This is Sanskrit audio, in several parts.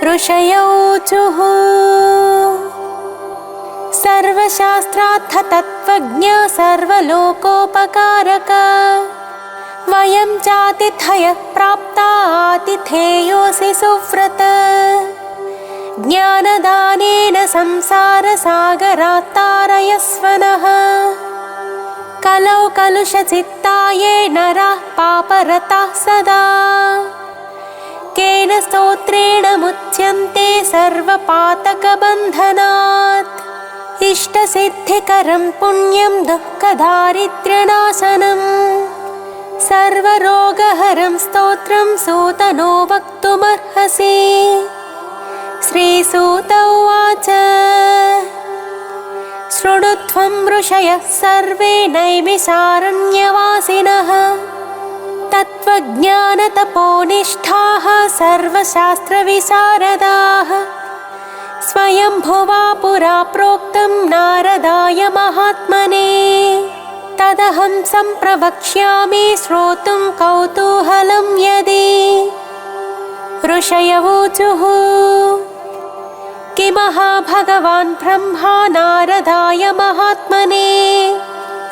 ऋषयो ऊचुः सर्वशास्त्रार्थ तत्त्वज्ञ सर्वलोकोपकारक वयं चातिथयः प्राप्ता आतिथेयोऽसि सुव्रत ज्ञानदानेन संसारसागरात् तारयस्व नः कलौ कलुषचित्ताये नराः पापरताः सदा केन स्तोत्रेण मुच्यन्ते सर्वपातकबन्धनात् इष्टसिद्धिकरं पुण्यं दुःखदारिद्र्यनाशनम् सर्वरोगहरं स्तोत्रं सूतनो वक्तुमर्हसि। श्रीसूत उवाच शृणुध्वं ऋषयः सर्वे नैमिषारण्यवासिनः तत्त्वज्ञानतपोनिष्ठाः सर्वशास्त्रविशारदाः स्वयंभुवा पुरा प्रोक्तं नारदाय महात्मने तदहं सम्प्रवक्ष्यामि श्रोतुं कौतूहलं यदि। ऋषय ऊचुः किमहा भगवान् ब्रह्मा नारदाय महात्मने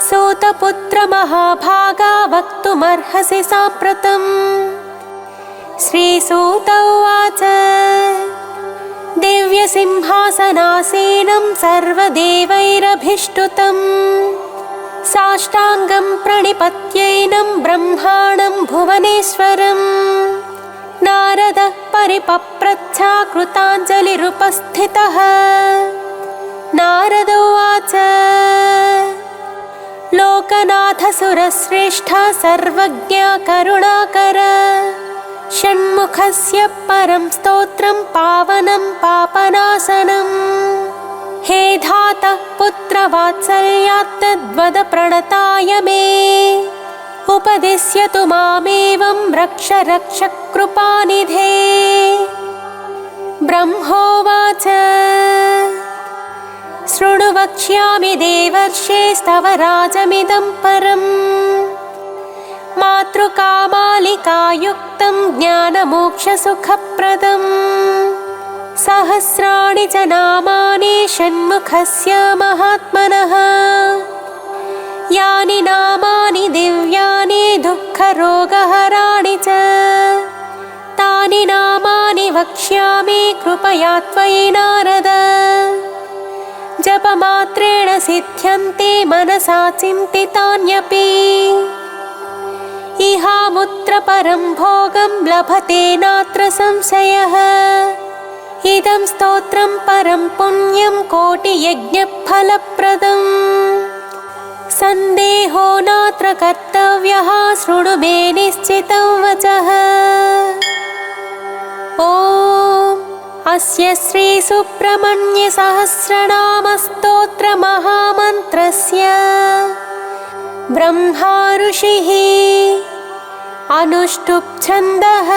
सूतपुत्र महाभागा वक्तुमर्हसि साम्प्रतम्। श्रीसूत उवाच दिव्यसिंहासनासीनं सर्वदेवैरभिष्टुतं साष्टाङ्गं प्रणिपत्यैनं ब्रह्माणं भुवनेश्वरम् नारदः परिपप्रच्छा कृताञ्जलिरुपस्थितः। नारद उवाच लोकनाथ सुरश्रेष्ठ सर्वज्ञ करुणाकर षण्मुखस्य परं स्तोत्रं पावनं पापनाशनम् हे धातः पुत्रवात्सल्यात् तद्वद प्रणताय मे उपदिश्यतु मामेवं रक्ष रक्ष कृपानिधे। ब्रह्मोवाच शृणु वक्ष्यामि देवर्षे स्तव राजमिदं परम् मातृकामालिकायुक्तं ज्ञानमोक्षसुखप्रदम् सहस्राणि च नामानि षण्मुखस्य महात्मनः यानि नामानि दिव्यानि दुःखरोगहराणि च तानि नामानि वक्ष्यामि कृपया त्वयि नारद जपमात्रेण सिद्ध्यन्ते मनसा चिन्तितान्यपि इहामुत्र परं भोगं लभते नात्र संशयः इदं स्तोत्रं परं पुण्यं कोटियज्ञफलप्रदम् सन्देहो नात्र कर्तव्यः शृणु मे निश्चितं वचः। ॐ अस्य श्रीसुब्रह्मण्य सहस्रनामस्तोत्र महामन्त्रस्य ब्रह्मा ऋषिः अनुष्टुप् छन्दः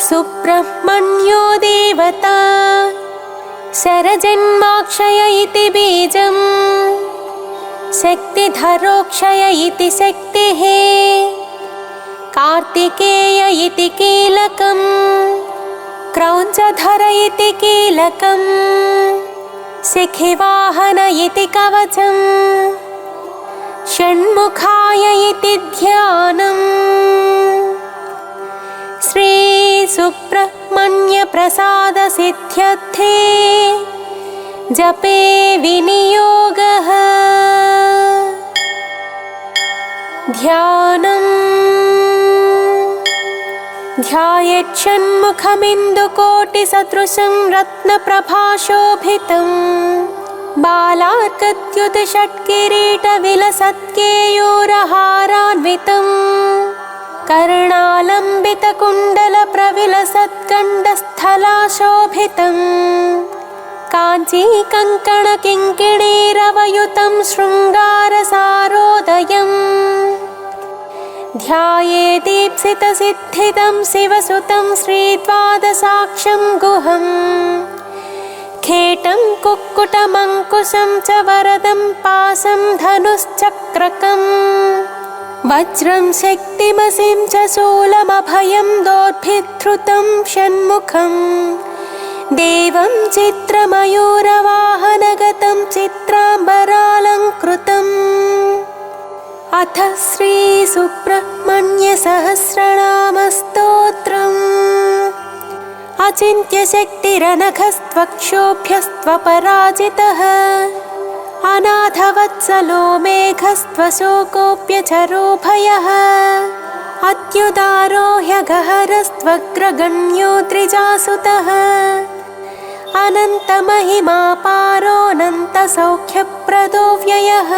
सुब्रह्मण्यो देवता शरजन्माक्षय इति बीजम् शक्तिधरोक्षय इति शक्तिः कार्तिकेय इति कीलकम् क्रौञ्चधर इति कीलकम् शिखिवाहन इति कवचम् षण्मुखाय इति ध्यानम् श्रीसुब्रह्मण्य प्रसाद सिद्ध्यर्थे जपे विनियोगः। ध्यानम् ध्यायेच्छण्मुखमिन्दुकोटिसदृशं रत्नप्रभाशोभितम् बालार्कद्युतिषट्किरीटविलसत्केयूरहारान्वितम् कर्णालम्बितकुण्डलप्रविलसत्कण्डस्थलाशोभितम् काञ्चीकङ्कणकिङ्किणीरवयुतं शृङ्गारसारोदयम् ध्यायेदीप्सितसिद्धिदं शिवसुतं श्रीद्वादशाक्षं गुहम् खेटं कुक्कुटमङ्कुशं च वरदं पाशं धनुश्चक्रकम् वज्रं शक्तिमसिं च शूलमभयं दोर्भिधृतं षण्मुखं देवं चित्रमयूरवाहनगतं चित्राम्बरालङ्कृतम् अथ श्रीसुब्रह्मण्यसहस्रनामस्तोत्रम् अचिन्त्यशक्तिरनघस्त्वक्षोभ्यस्त्वपराजितः अनाथवत्सलो मेघस्त्वशोकोऽप्यचरो भयः अत्युदारो ह्यगहरस्त्वग्रगण्यो द्विजासुतः अनन्तमहिमापारोऽनन्तसौख्यप्रदो व्ययः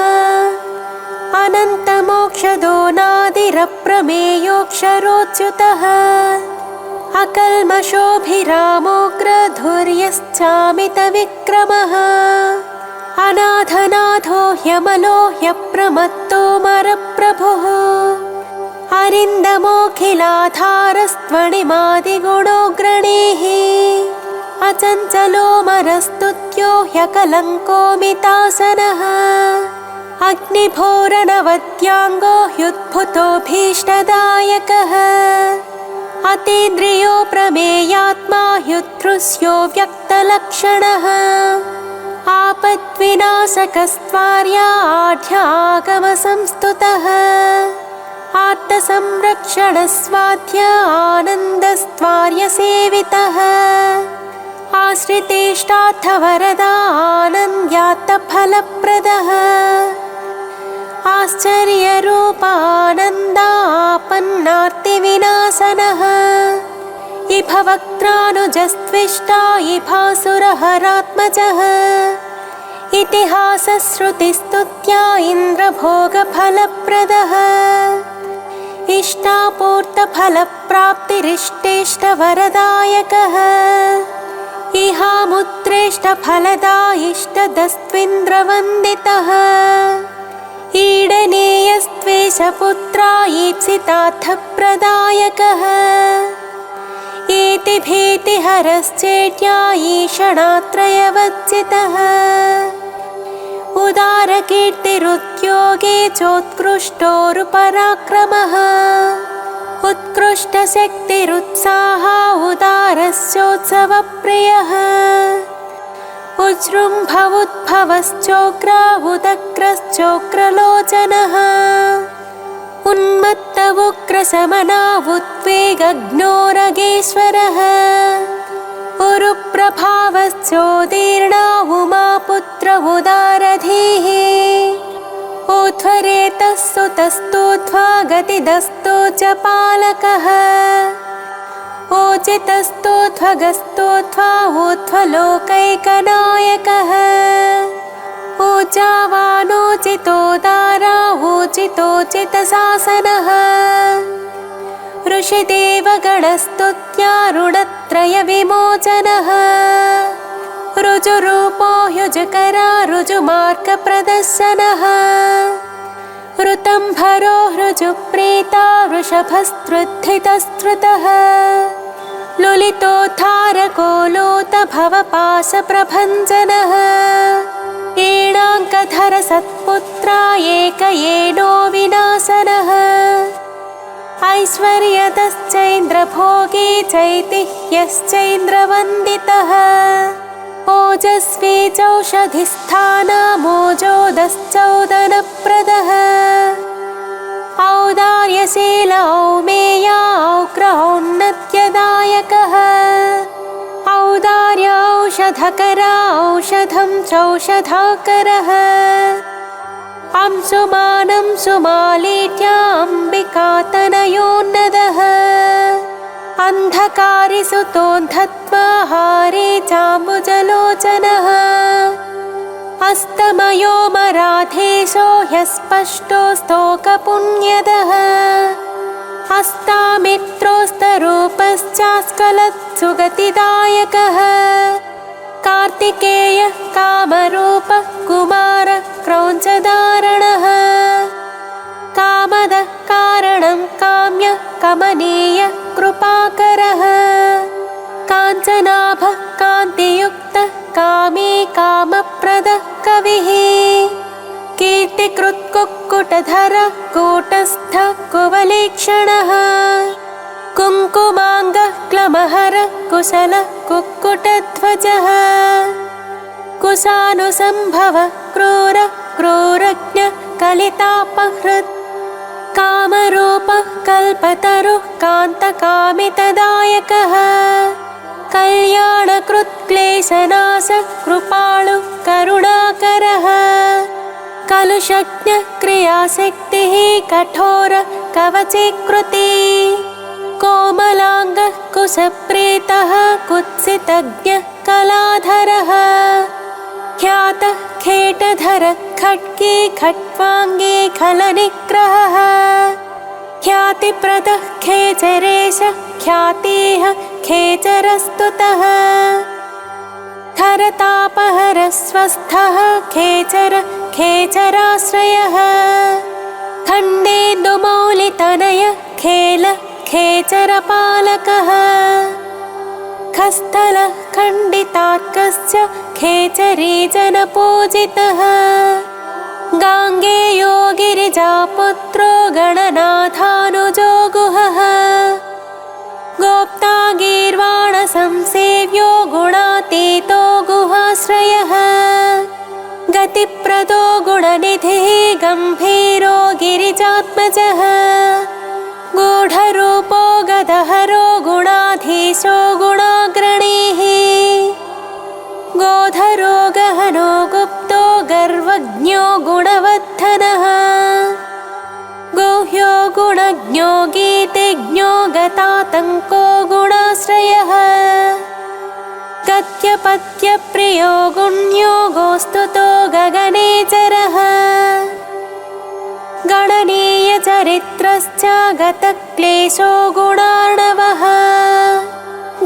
अनन्तमोक्षदो नादिरप्रमेयोऽक्षरोच्युतः अकल्मषोऽभिरामोऽग्रधुर्यश्चामितविक्रमः अनाथनाथो ह्यमलो ह्यप्रमत्तो मरप्रभुः अरिन्दमोऽखिलाधारस्त्वणिमादिगुणोऽग्रणीः अचञ्चलो मरस्तुत्यो ह्यकलङ्कोऽमितासनः अग्निभोरणवद्याङ्गो ह्युद्भुतो भीष्टदायकः अतीन्द्रियो प्रमेयात्मा ह्युद्धृस्यो व्यक्तलक्षणः आपद्विनाशकस्त्वार्याढ्यागमसंस्तुतः आर्तसंरक्षणस्वाध्य आनन्दस्त्वार्यसेवितः आश्रितेष्टार्थवरदानन्द्यात्तफलप्रदः आश्चर्यरूपानन्दापन्नार्तिविनाशनः इभवक्त्रानुजस्त्विष्टा इभासुरहरात्मजः इतिहासश्रुतिस्तुत्या इन्द्रभोगफलप्रदः इष्टापूर्तफलप्राप्तिरिष्टेष्टवरदायकः इहामुत्रेष्टफलदा इष्टदस्त्विन्द्रवन्दितः ईडनेयस्त्वेषपुत्रा ईप्सितार्थप्रदायकः इति भीतिहरश्चेट्या ईषणात्रयवच्चितः उदारकीर्तिरुद्योगे चोत्कृष्टोरुपराक्रमः उत्कृष्टशक्तिरुत्साहा उदारश्चोत्सवप्रियः उज्जृम्भवुद्भवश्चोग्रावुदग्रश्चोग्रलोचनः उन्मत्त उग्रशमना उद्वेगग्नोरगेश्वरः उरुप्रभावश्चोदीर्णा उमापुत्र उदारधीः ऊध्वरेतस्तुतस्तूध्वा गतिदस्तो च पालकः ऊचितस्तोध्वगस्तोध्वा ऊध्वलोकैकनायकः ऊर्जावानोचितोदारा ऊचितोचितशासनः ऋषिदेवगणस्तुत्यारुणत्रयविमोचनः ऋजुरूपो ह्युजकरा ऋजुमार्गप्रदर्शनः ऋतंभरो ऋजुप्रीता वृषभस्तृद्धितस्तृतः लुलितोद्धारको लोतभवपाशप्रभञ्जनः एणाङ्कधर सत्पुत्रा एकयेनो विनाशनः ऐश्वर्यतश्चैन्द्रभोगी चैतिह्यश्चैन्द्रवन्दितः ओजस्वी चौषधिस्थानमोजोदश्चौदनप्रदः औदार्यशील औमेया औग्रौन्नत्यदायकः औदार्य औषधकरा औषधं चौषधाकरः अंशुमानं सुमालीट्याम्बिकातनयोन्नदः अन्धकारिसुतोऽन्धत्वाहारे चाम्बुजलोचनः अस्तमयो मराधेशो ह्यस्पष्टो स्तोकपुण्यदः हस्तामित्रोस्तरूपश्चास्कलत्सुगतिदायकः कार्तिकेयः कामरूपः कुमारः क्रौञ्चधारणः कामदः कारणं काम्यः कमनीयः कृपाकरः काञ्चनाभः कान्तियुक्तः कामी कामप्रदः कविः कीर्तिकृत्कुक्कुटधरः कूटस्थ कुवलेक्षणः कुङ्कुमाङ्गः क्लमहरः कुशलः कुक्कुटध्वजः कुशानुसम्भवः क्रूरः क्रूरज्ञः कलितापहृत् कामरूपः कल्पतरुः कान्तकामितदायकः कल्याणकृत्क्लेशनाशः कृपालुः करुणाकरः कलुषज्ञः क्रियाशक्तिः कठोरः कवचीकृति कोमलाङ्गः कुशप्रीतः कुत्सितज्ञः कलाधरः ख्यातः खेटधरः खड्गी खट्वाङ्गी खलनिग्रहः ख्यातिप्रदः खेचरेशः ख्यातिः खेचरस्तुतः खरतापहरः स्वस्थः खेचर खेचराश्रयः खण्डेन्दुमौलितनयः खेलः खेचरपालकः खस्थलः खण्डितार्कश्च खेचरीजनपूजितः गाङ्गेयो गिरिजापुत्रो गणनाथानुजो गुहः गोप्ता गीर्वाणसंसेव्यो गुणातीतो गुहाश्रयः गतिप्रदो गुणनिधिः गम्भीरो गिरिजात्मजः गूढरूपो गदहरो गुणाधीशो गुणाग्रणीः गोधरो गहनो गुप्तो गर्वज्ञो गुणवर्धनः गुह्यो गुणज्ञो गीतिज्ञो गतातङ्को गुणाश्रयः गत्यपत्यप्रियो गुण्यो गोस्तुतो गगनेचरः गणनीयचरित्रश्च गतक्लेशो गुणार्णवः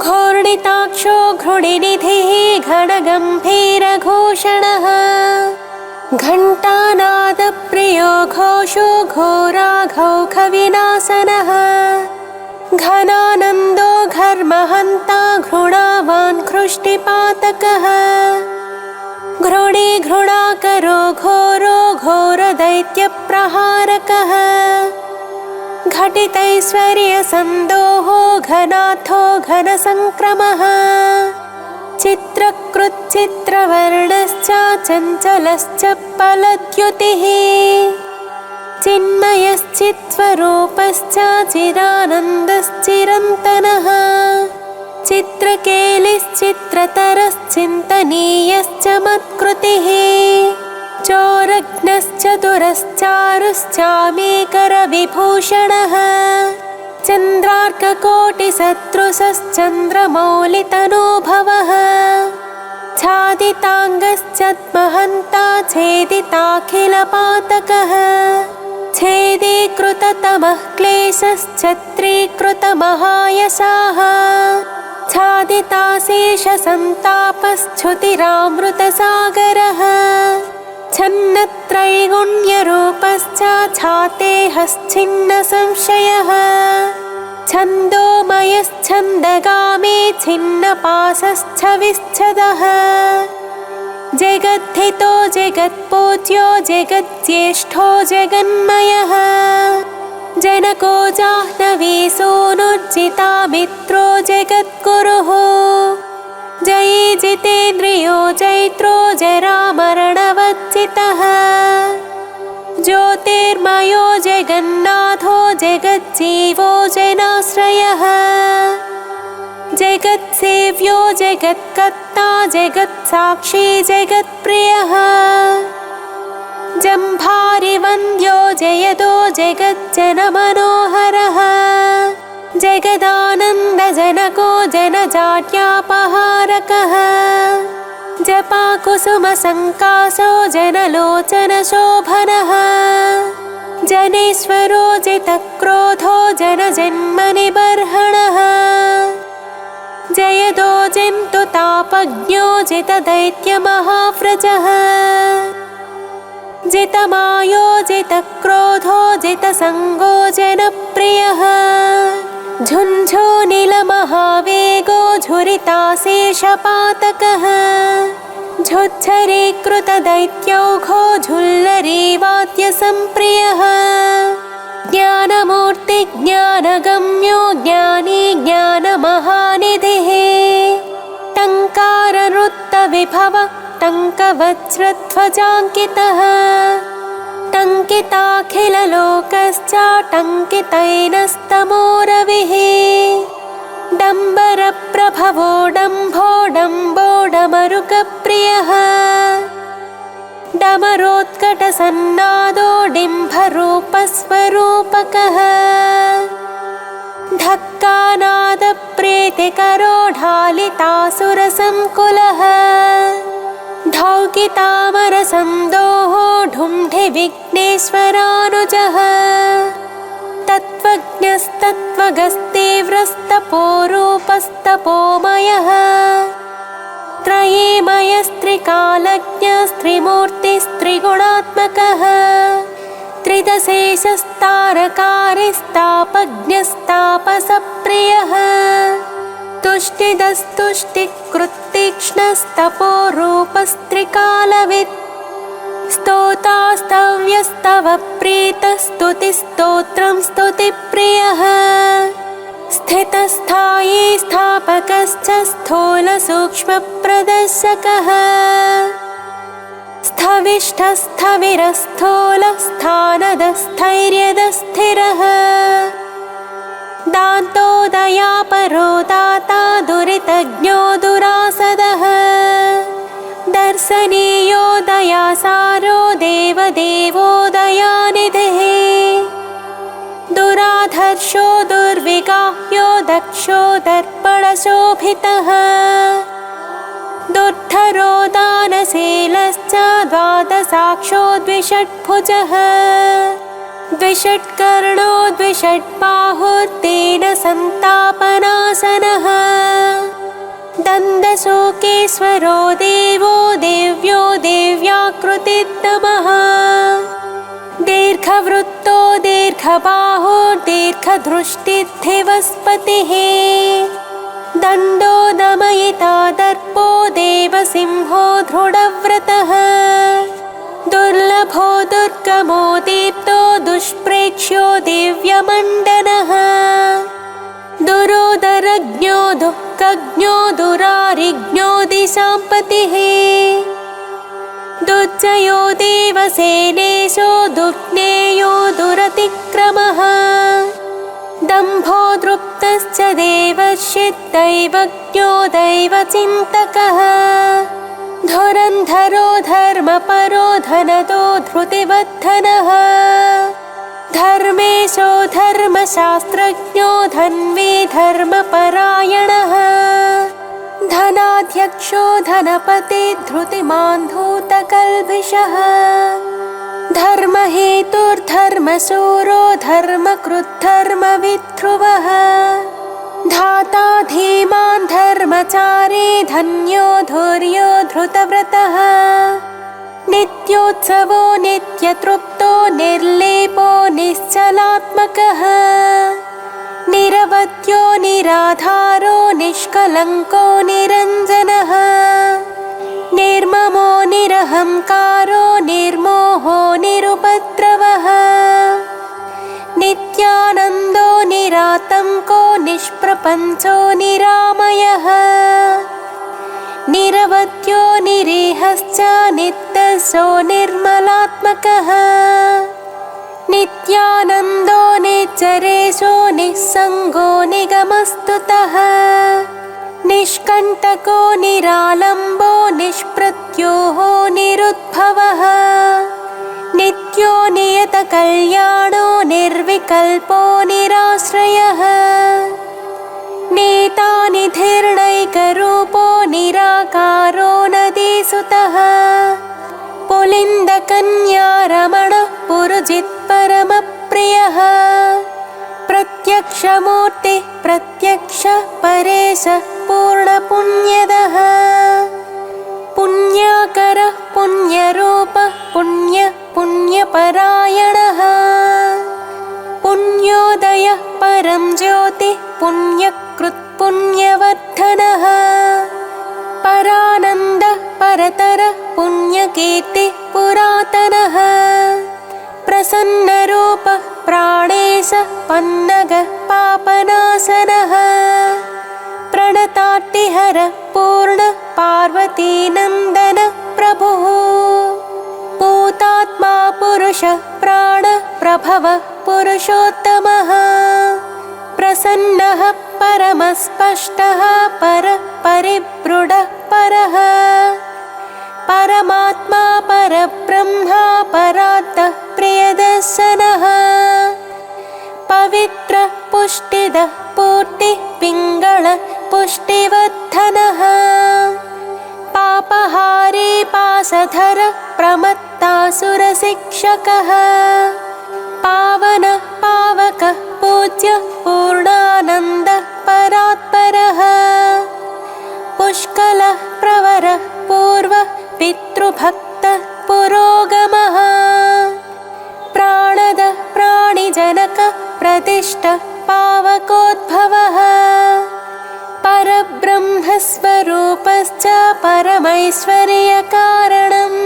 घूर्णिताक्षो घृणिनिधिः घनगम्भीरघूषणः घण्टानादप्रियो घोषो घोराघौखविनाशनः घनानन्दो घर्महन्ता घृणावान् घृष्टिपातकः घृणी घृणाकरो घोरो घोरदैत्यप्रहारकः घटितैश्वर्यसन्दोहो घनाथो घनसङ्क्रमः चित्रकृच्चित्रवर्णश्च चञ्चलश्च फलद्युतिः चिन्मयश्चित्स्वरूपश्च चिरानन्दश्चिरन्तनः चित्रकेलिश्चित्रतरश्चिन्तनीयश्च मत्कृतिः चोरग्नश्चतुरश्चारुश्चामीकरविभूषणः चन्द्रार्ककोटिसदृशश्चन्द्रमौलितनूभवः छादिताङ्गश्चद्महन्ता छेदिताखिलपातकः छेदीकृततमः क्लेशश्चत्रीकृतमहायशाः छादिताशेषसन्तापश्च्युतिरामृतसागरः छन्नत्रैगुण्यरूपश्च छातेहश्छिन्नसंशयः छन्दोमयश्छन्दगामी छिन्नपाशश्च विच्छदः जगद्धितो जगत्पूज्यो जगज्येष्ठो जगन्मयः जनको जाह्नवी सूनुर्जितामित्रो जगद्गुरुः जयी जितेन्द्रियो जैत्रो जरामरणवर्जितः ज्योतिर्मयो जगन्नाथो जगज्जीवो जनाश्रयः जगत्सेव्यो जगत्कर्ता जगत्साक्षी जगत्प्रियः जम्भारिवन्द्यो जयदो जगज्जनमनोहरः जगदानन्दजनको जनजाड्यापहारकः जपाकुसुमसङ्कासो जनलोचनशोभनः जनेश्वरो जितक्रोधो जनजन्मनिबर्हणः जयदो जन्तुतापज्ञो जितदैत्यमहाव्रजः जितमायो जितक्रोधो जितसङ्गो जनप्रियः झुञ्झुनिलमहावेगो झुरिताशेषपातकः झुच्छरे कृतदैत्यौघो झुल्लरे वाद्यसम्प्रियः ज्ञानमूर्ति ज्ञानगम्यो ज्ञानी ज्ञानमहानिधिः टङ्काररुत्तविभव टङ्कवज्रध्वजाङ्कितः टङ्किताखिललोकश्चाटङ्कितैनस्तमोरविः डम्बरप्रभवो डम्भो डम्बोडमरुकप्रियः डमरोत्कटसन्नादो डिम्भरूपस्वरूपकः धक्कानादप्रीतिकरो ढालितासुरसङ्कुलः धौकितामरसन्दोहो ढुण्ढिविघ्नेश्वरानुजः तत्त्वज्ञस्तत्त्वगस्तीव्रस्तपोरूपस्तपोमयः त्रयीमयस्त्रिकालज्ञस्त्रिमूर्तिस्त्रिगुणात्मकः त्रिदशेषस्तारकारिस्तापज्ञस्तापसप्रियः तुष्टिदस्तुष्टिकृत्तीक्ष्णस्तपोरूपस्त्रिकालवित् स्तोतास्तव्यस्तव प्रीतस्तुतिस्तोत्रं स्तुतिप्रियः स्थितस्थायी स्थापकश्च स्थूलसूक्ष्मप्रदर्शकः स्थविष्ठस्थविरस्थूलस्थानदस्थैर्यदस्थिरः दान्तोदयापरो दाता दुरितज्ञो दुरासदः दर्शनीयो दयासारो देवदेवो दयानिधिः दुराधर्षो दुर्विगाह्यो दक्षो दर्पणशोभितः दुर्धरो दानशीलश्च द्वादशाक्षो द्विषट्भुजः द्विषट्कर्णो द्विषट्बाहुर्तेन सन्तापनाशनः दन्दशोकेश्वरो देवो देव्यो देव्याकृतितमः दीर्घवृत्तो दीर्घबाहुर्दीर्घदृष्टिर्धिवस्पतिः दण्डो दमयिता दर्पो देवसिंहो दृढव्रतः दुर्लभो दुर्गमो दीप्तो दुष्प्रेक्ष्यो दिव्यमण्डनः दुरोदरज्ञो दुःखज्ञो दुरारिज्ञो दिशाम्पतिः दुर्जयो देवसेनेशो दुर्ज्ञेयो दुरतिक्रमः दम्भो दृप्तश्च देवर्षिदैवज्ञो दैवचिन्तकः धुरन्धरो धर्मपरो धनदो धृतिवर्धनः धर्मेशो धर्मशास्त्रज्ञो धन्वी धर्मपरायणः धनाध्यक्षो धनपति धृतिमान् धूतकल्भिषः धर्महेतुर्धर्मशूरो धर्मकृद्धर्मविध्रुवः धाता धीमान् धर्मचारी धन्यो धुर्यो धृतव्रतः नित्योत्सवो नित्यतृप्तो निर्लेपो निश्चलात्मकः निरवध्यो निराधारो निष्कलङ्को निरञ्जनः निर्ममो निरहङ्कारो निर्मोहो निरुपद्रवः नित्यानन्दो निरातङ्को निष्प्रपञ्चो निरामयः निरवध्यो निरीहश्च नित्यशो निर्मलात्मकः नित्यानन्दो निच्चरेशो निस्सङ्गो निगमस्तुतः निष्कण्टको निरालम्बो निष्प्रत्योहो निरुद्भवः नित्यो नियतकल्याणो निर्विकल्पो निराश्रयः नेता निधिर्नैकरूपो निराकारो नदीसुतः पुलिन्दकन्यारमणः पुरुजित्परमप्रियः प्रत्यक्षमूर्तिः प्रत्यक्षः परेशः पूर्णपुण्यदः पुण्याकरः पुण्यरूपः पुण्यः पुण्यपरायणः पुण्योदयः परं ज्योतिः पुण्यकृत् पुण्यवर्धनः परानन्दः परतरः पुण्यकीर्तिः पुरातनः प्रसन्नरूपः प्राणेशः पन्नगः पापनाशनः प्रणतार्तिहरः पूर्णः पार्वतीनन्दनः प्रभुः पूतात्मा पुरुषः प्राणः प्रभवः पुरुषोत्तमः प्रसन्नः परमस्पष्टः परः परिव्रूढः परः परमात्मा परब्रह्मा परार्थः प्रियदर्शनः पवित्रः पुष्टिदः पूर्तिः पिङ्गळः पुष्टिवर्धनः पापहारी पाशधरः प्रमत्तासुरशिक्षकः पावनः पावकः पूज्यः पूर्णानन्दः परात्परः पुष्कलः प्रवरः पूर्वः पितृभक्तः पुरोगमः प्राणदः प्राणिजनकः प्रतिष्ठः पावकोद्भवः परब्रह्मस्वरूपश्च परमैश्वर्यकारणम्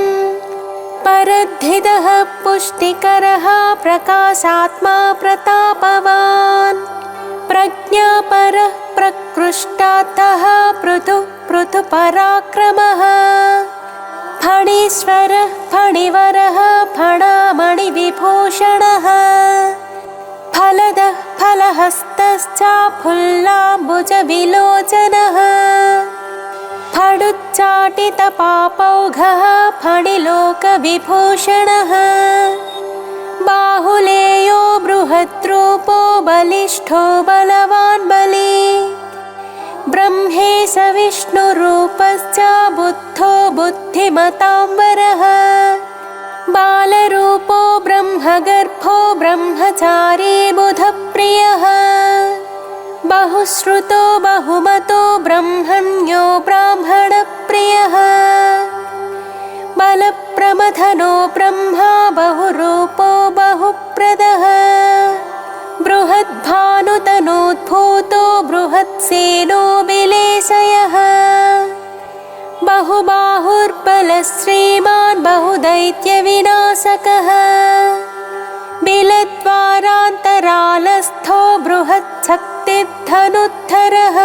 परद्धितः पुष्टिकरः प्रकाशात्मा प्रतापवान् प्रज्ञापरः प्रकृष्टार्थः पृथुपराक्रमः फणीश्वरः फणिवरः फणामणिविभूषणः फलदः फलहस्तश्च फुल्लाम्बुजविलोचनः फडुच्चाटितपापौघः फणिलोकविभूषणः बाहुलेयो बृहद्रूपो बलिष्ठो बलवान् बली ब्रह्मेश विष्णुरूपश्च बुद्धो बुद्धिमताम्बरः बालरूपो ब्रह्मगर्भो ब्रह्मचारी बुधप्रियः बहुश्रुतो बहुमतो ब्रह्मण्यो ब्राह्मणप्रियः बलप्रमथनो ब्रह्मा बहुरूपो बहुप्रदः बृहद्भानुतनोद्भूतो बृहत्सेनो विलेशयः बहुबाहुर्बलश्रीमान् बहुदैत्यविनाशकः बिलद्वारान्तरालस्थो बृहच्छक्तिधनुद्धरः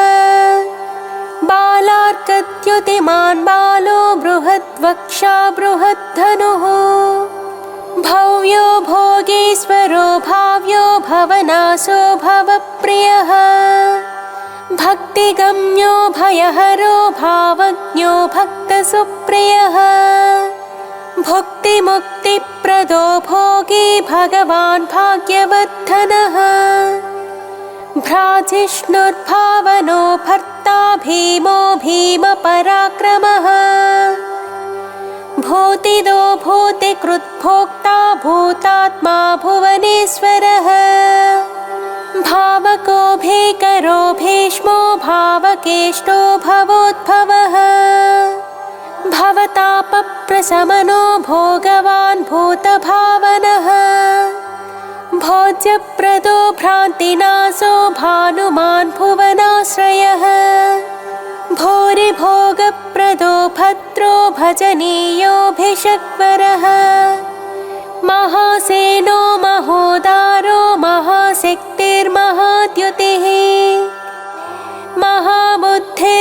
बालार्कद्युतिमान् बालो बृहद्वक्षा बृहद्धनुः भव्यो भोगीश्वरो भाव्यो भवनाशो भवप्रियः भक्तिगम्यो भयहरो भावज्ञो भक्तसुप्रियः भुक्तिमुक्तिप्रदो भोगी भगवान् भाग्यवर्धनः भ्राजिष्णुर्भावनो भर्ता भीमो भीमपराक्रमः भूतिदो भूतिकृद्भोक्ता भूतात्मा भुवनेश्वरः भावको भीकरो भीष्मो भावकेष्टो भवोद्भवः भवतापप्रशमनो भोगवान् भूतभावनः भोज्यप्रदो भ्रान्तिनाशो भानुमान् भुवनाश्रयः भूरिभोगप्रदो भद्रो भजनीयोऽभिषग्वरः महासेनो महोदारो महाशक्तिर्महाद्युतिः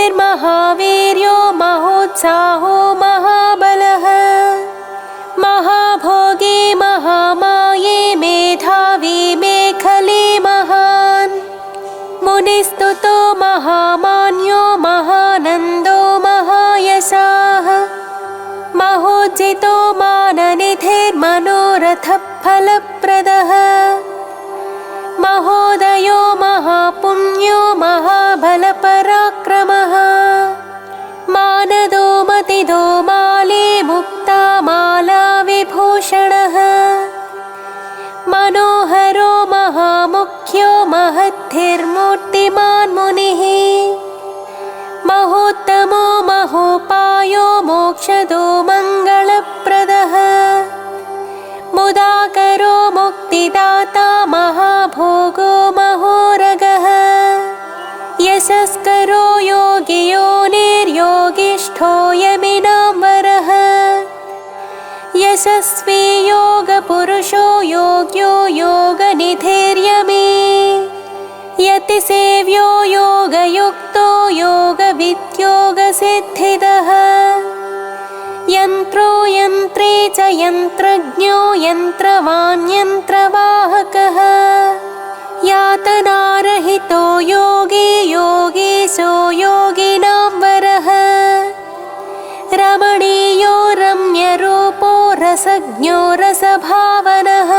महाबुद्धिर्महावीर्यो महोत्साहो महाबलः महाभोगी महामाये मेधावी मेखली महान् मुनिस्तुतो महामान्यो महानन्दो महायशाः महोज्जितो माननिधिर्मनोरथफलप्रदः महोदयो महापुण्यो महाबलपराक्रमः मानदो मतिदो माली मुक्ता माला विभूषणः मनोहरो महामुख्यो महद्धिर्मूर्तिमान् मुनिः महोत्तमो महोपायो मोक्षदो मङ्गलप्रदः मुदाकरो मुक्तिदाता महाभोगो महोरगः यशस्करो योगियोनिर्योगीश्वरो वरिष्ठो यमिनाम्बरः यशस्वी योगपुरुषो योग्यो योगनिधिर्यमे यतिसेव्यो योगयुक्तो योगविद्योगसिद्धिदः यन्त्रो यन्त्रे च यन्त्रज्ञो यन्त्रवान् यन्त्रवाहकः यातनारहितो योगी योगीशो योगिनाम्बरः रमणीयो रम्यरूपो रसज्ञो रसभावनः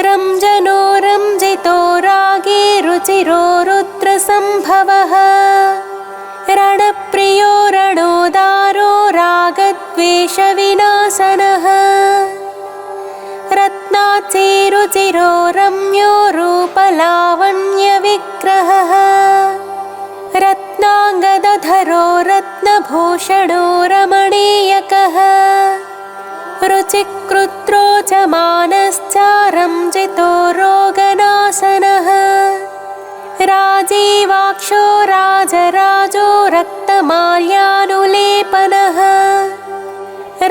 रञ्जनो रञ्जितो रागी रुचिरो रुद्रसम्भवः रणप्रियो रणोदारो रागद्वेषविनाशनः रत्नाचिरुचिरो रम्यो रूपलावण्यविग्रहः रत्नाङ्गदधरो रत्नभूषणो रमणीयकः रुचिकृत्रो च मानश्च रञ्जितो रोगनाशनः राजीवाक्षो राजराजो रक्तमाल्यानुलेपनः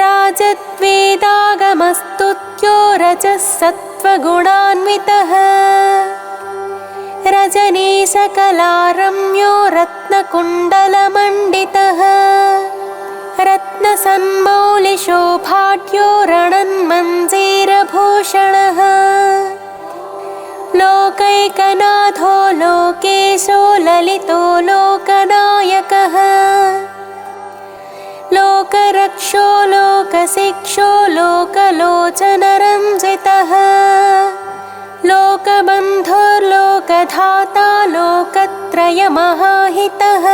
राजद्वेदागमस्तुत्यो रजः सत्त्वगुणान्वितः रजनीशकलारम्यो रत्नकुण्डलमण्डितः रत्नसन्मौलिशोभाढ्यो रणन्मञ्जीरभूषणः लोकैकनाथो लोकेशो ललितो लोकनायकः लोकरक्षो लोकशिक्षो लोकलोचनरञ्जितः लोकबन्धुर्लोकधाता लोकत्रयमहाहितः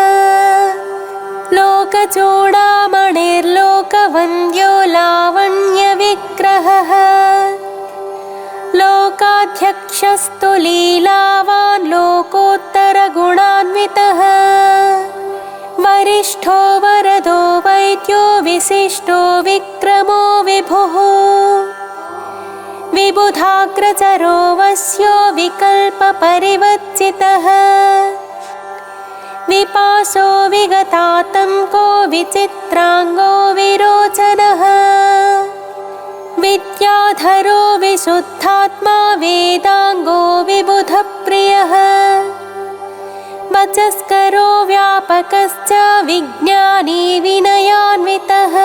लोकचूडामणिर्लोकवन्द्यो लावण्यविग्रहः लोकाध्यक्षस्तु लीलावान् लोकोत्तरगुणान्वितः वरिष्ठो वरदो वैद्यो विशिष्टो विक्रमो विभुः विबुधाग्रचरो वस्यो विकल्पपरिवर्जितः विपासो विगतातङ्को विचित्राङ्गो विरोचनः विद्याधरो विशुद्धात्मा वेदाङ्गो विबुधप्रियः वचस्करो व्यापकश्च विज्ञानी विनयान्वितः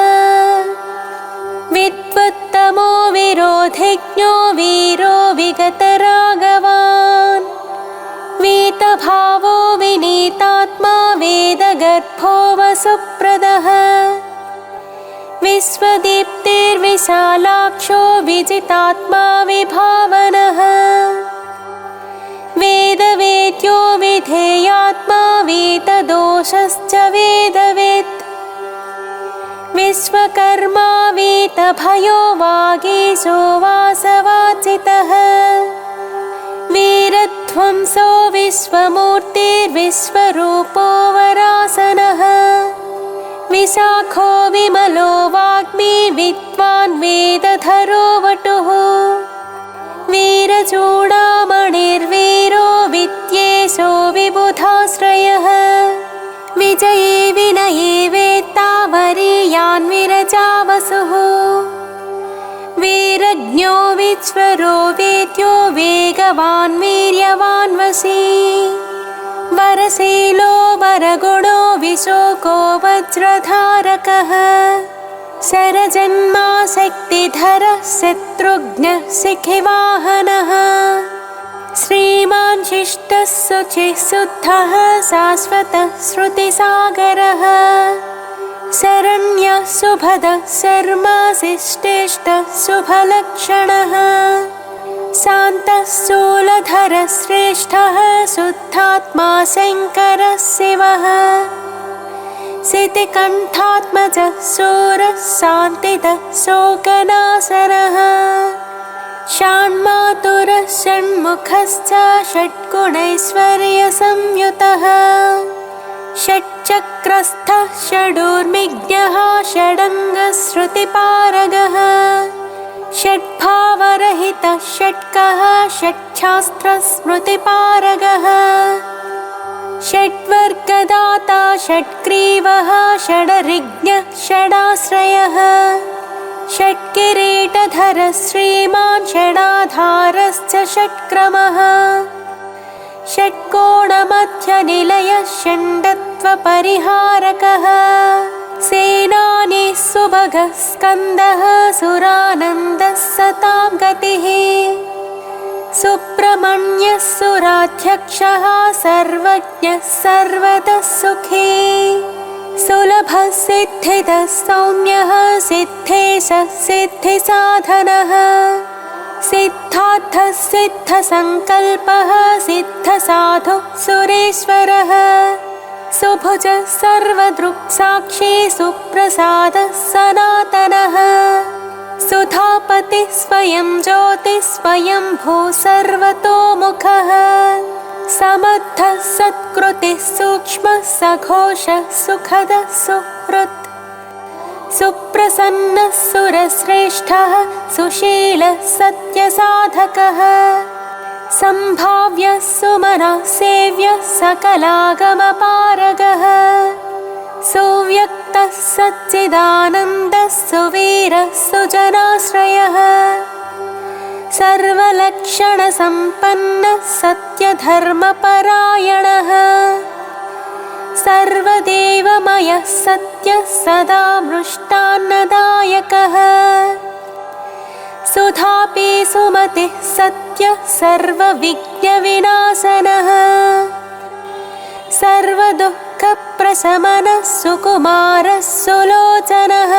विद्वत्तमो विरोधिज्ञो वीरो विगतरागवान् वीतभावो विनीतात्मा वेदगर्भो वसुप्रदः विश्वदीप्तिर्विशालाक्षो विजितात्मा विभावनः वेदवेद्यो विधेयात्मा वेददोषश्च वेदवेत् विश्वकर्मा वीतभयो वागीशो वासवाचितः वीरध्वंसो विश्वमूर्तिर्विश्वरूपो वरासनः विशाखो विमलो वाग्मी विद्वान् वेदधरो वटुः वीरचूडामणिर्वीरो विद्येशो विबुधाश्रयः विजये विनये वेत्ता वरीयान् विरजावसुः वीरज्ञो विश्वरो वेद्यो वेगवान् वीर्यवान् वशी वरशीलो वरगुणो विशोको वज्रधारकः शरजन्मा शक्तिधरः शत्रुघ्नः शिखिवाहनः श्रीमान् शिष्टः शुचिः शुद्धः शाश्वतः श्रुतिसागरः शरण्यः शुभदः शर्मा शिष्टेष्टः शुभलक्षणः शान्तः शूलधरः श्रेष्ठः शुद्धात्मा शङ्करः शिवः शितिकण्ठात्मजः शूरः शान्तिदः शोकनाशनः षण्मातुरः षण्मुखश्च षट्गुणैश्वर्यसंयुतः षट्चक्रस्थः षडूर्मिज्ञः षडङ्गश्रुतिपारगः षट्भावरहितः षट्कः षट्शास्त्रस्मृतिपारगः षड्वर्गदाता षट्ग्रीवः षडरिज्ञः षडाश्रयः षट्किरीटधरः श्रीमान् षडाधारश्च षट्क्रमः षट्कोणमध्यनिलयः षण्डत्वपरिहारकः सेनानी सुभगः स्कन्दः सुरानन्दः सतां गतिः सुब्रह्मण्यः सुराध्यक्षः सर्वज्ञः सर्वतः सुखी सुलभः सिद्धिदः सौम्यः सिद्धेशः सिद्धिसाधनः सिद्धार्थः सिद्धसङ्कल्पः सिद्धसाधुः सुरेश्वरः सुभुजः सर्वदृक्साक्षी सुप्रसादः सनातनः सुधापतिः स्वयं ज्योतिः स्वयं भू सर्वतोमुखः समर्थः सत्कृतिः सूक्ष्मः सघोषः सुखदः सुहृत् सुप्रसन्नः सुरश्रेष्ठः सुशीलः सत्यसाधकः सम्भाव्यः सुमनः सेव्यः सकलागमपारगः सुव्यक्तः सच्चिदानन्दः सुवीरः सुजनाश्रयः सर्वलक्षणसम्पन्नः सत्यधर्मपरायणः सर्वदेवमयः सत्यः सदा मृष्टान्नदायकः सुधापि सुमतिः सत्यः सर्वविघ्नविनाशनः सर्वदुःखप्रशमनः सुकुमारः सुलोचनः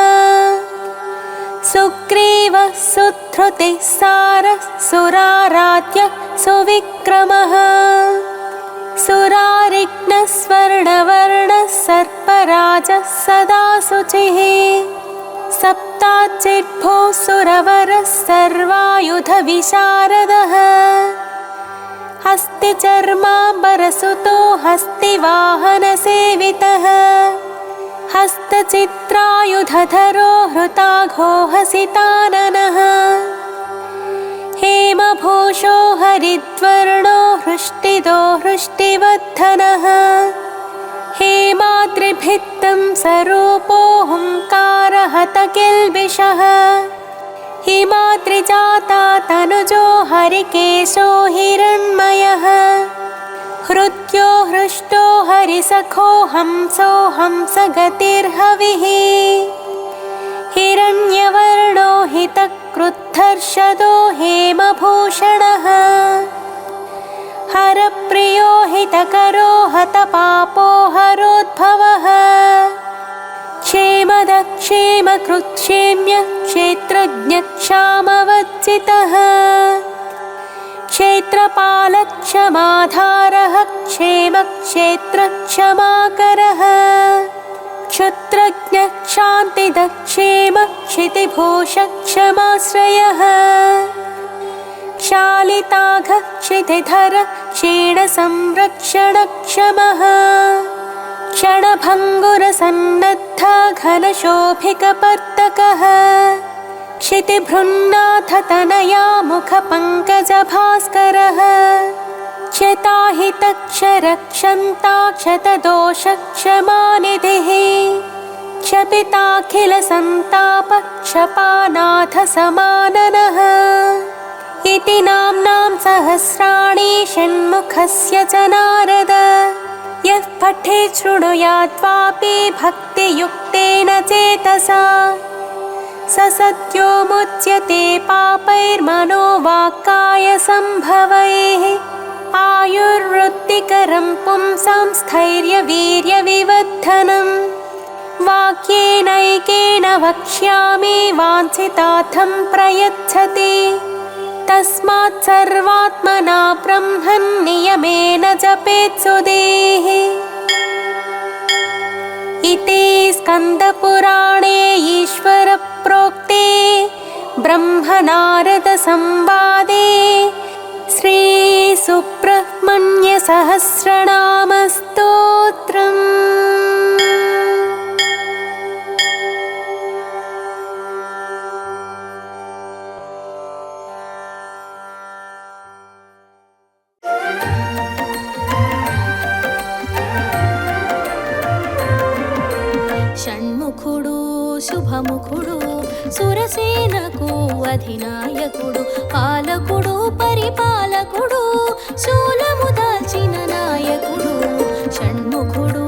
सुग्रीवः सुधृतिः सारः सुराराध्यः सुविक्रमः सुरारिघ्नः स्वर्णवर्णः सर्पराजः सदा शुचिः सप्ताचिद्भूः सुरवरः सर्वायुधविशारदः हस्तिचर्माम्बरसुतो हस्तिवाहनसेवितः हस्तचित्रायुधधरो हृताघो हसिताननः हेमभूषो हरिद्वर्णो हृष्टिदो हृष्टिवर्धनः हेमाद्रिभित्तं सरूपो हुङ्कारहतकिल्बिषः हिमाद्रिजाता तनुजो हरिकेशो हिरण्मयः हृद्यो हृष्टो हरिसखो हंसो हंसगतिर्हविः हिरण्यवर्णो हितक्रुद्धर्षदो हेमभूषणः हरप्रियो हितकरो हतपापो हरोद्भवः क्षेमदक्षेमकृच्छेम्यः क्षेत्रज्ञक्षामवच्चितः क्षेत्रपालक्षमाधारः क्षेमक्षेत्रक्षमाकरः क्षुत्रज्ञक्षान्तिदक्षेमः क्षितिभूषक्षमाश्रयः क्षालिताघः क्षितिधरः क्षीणसंरक्षणक्षमः क्षणभङ्गुरसन्नद्धः घनशोभिकपर्तकः क्षितिभृन्नाथतनया मुखपङ्कजभास्करः क्षताहितक्षरक्षन्ताक्षतदोषक्षमानिधिः क्षपिताखिलसन्तापक्षपानाथसमाननः इति नाम्नां सहस्राणि षण्मुखस्य च नारद यः पठेत् शृणुयाद्वापि भक्तियुक्तेन चेतसा स सद्यो मुच्यते पापैर्मनोवाक्कायसम्भवैः आयुर्वृत्तिकरं पुंसां स्थैर्यवीर्यविवर्धनम् वाक्येनैकेन वक्ष्यामि वाञ्छितार्थं प्रयच्छति तस्मात् सर्वात्मना ब्रह्मन् नियमेन जपेत् सुधीः इति स्कन्दपुराणे ईश्वरप्रोक्ते ब्रह्मनारदसंवादे श्रीसुब्रह्मण्यसहस्रनामस्तोत्रम्। శుభముఖుడు సురసేనకు అధినాయకుడు పాలకుడు పరిపాలకుడు శూలము దాల్చిన నాయకుడు షణ్ముఖుడు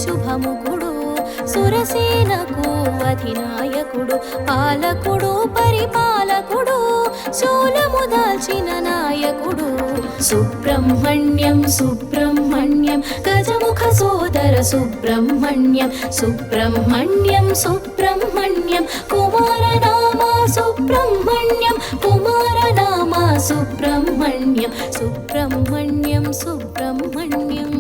శుభముఖుడు సురసేనకు అధినాయకుడు పాలకుడు పరిపాలకుడు శూలము దాల్చిన నాయకుడు సుబ్రహ్మణ్యం సుబ్రహ్మణ్యం గజముఖ సోదర సుబ్రహ్మణ్యం సుబ్రహ్మణ్యం సుబ్రహ్మణ్యం కుమారనామ సుబ్రహ్మణ్యం కుమారనామ సుబ్రహ్మణ్యం సుబ్రహ్మణ్యం సుబ్రహ్మణ్యం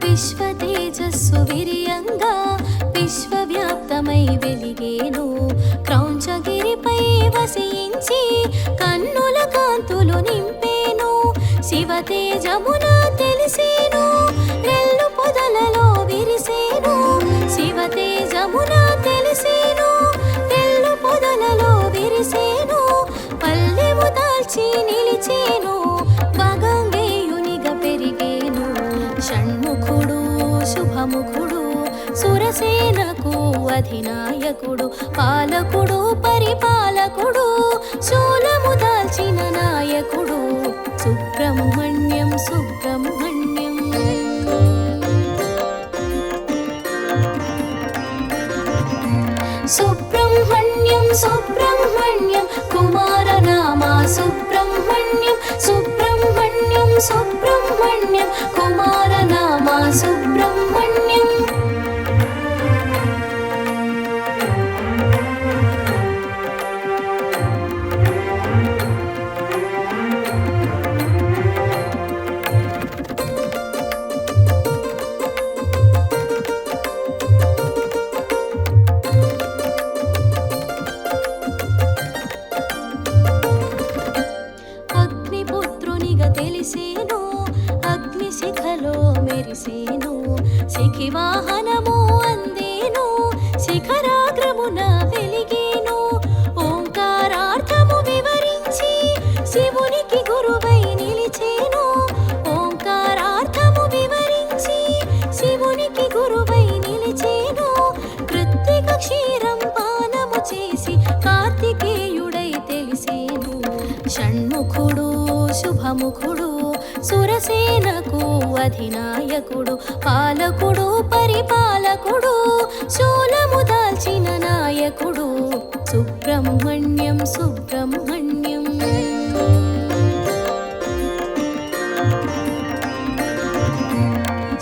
విశ్వతేజస్సు విరియంగా విశ్వవ్యాప్తమై వెలిగేను క్రౌంచగిరిపై వసించి కన్నుల కాంతులు నింపేను శివతేజమున తెలిసేను రెల్లు పొదలలో విరిసేను శివతేజమున తెలిసేను రెల్లు పొదలలో విరిసేను పల్లెము దాల్చి నిలిచేను భగంగేయునిగా పెరిగేను షణ్ముఖుడు శుభముఖుడు సురసేనకు అధినాయకుడు పాలకుడు పరిపాలకుడు శూలము దాల్చిన నాయకుడు సుబ్రహ్మణ్యం సుబ్రహ్మణ్యం సుబ్రహ్మణ్యం సుబ్రహ్మణ్యం కుమారనామ సుబ్రహ్మణ్యం సుబ్రహ్మణ్యం సుబ్రహ్మణ్యం కుమారనామ సుబ్రహ్మణ్యం తెలిసేను అగ్నిశిఖలో మెరిసేను శిఖివాహనము అందేను శిఖరాగ్రమున వెలిగేను ఓంకారార్థము వివరించి శివునికి గురువై నిలిచేను ఓంకారార్థము వివరించి శివునికి గురువై నిలిచేను కృత్తిక క్షీరం పానము చేసి కార్తికేయుడై తెలిసేను షణ్ముఖుడు శుభముఖుడు సురసేనకు అధినాయకుడు పాలకుడు పరిపాలకుడు శూలము దాల్చిన నాయకుడు సుబ్రహ్మణ్యం సుబ్రహ్మణ్యం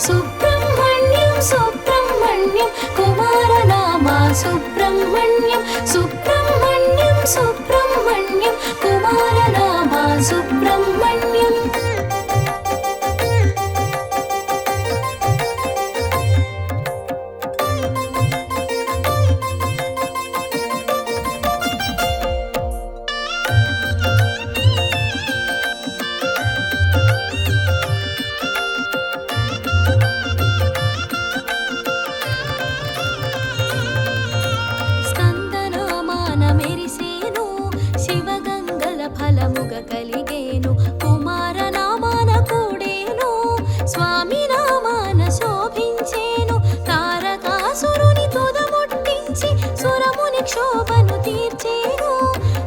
సుబ్రహ్మణ్యం సుబ్రహ్మణ్యం కుమారనామ సుబ్రహ్మణ్యం సుబ్రహ్మణ్యం సుబ్రహ్మణ్యం కుమారనామ సుబ్రహ్మణ్యం ఫలముగ కలిగేను కుమారనామాన కూడేను స్వామి నామాన శోభించేను తారకాసురుని తుదముట్టించి సురముని క్షోభను తీర్చేను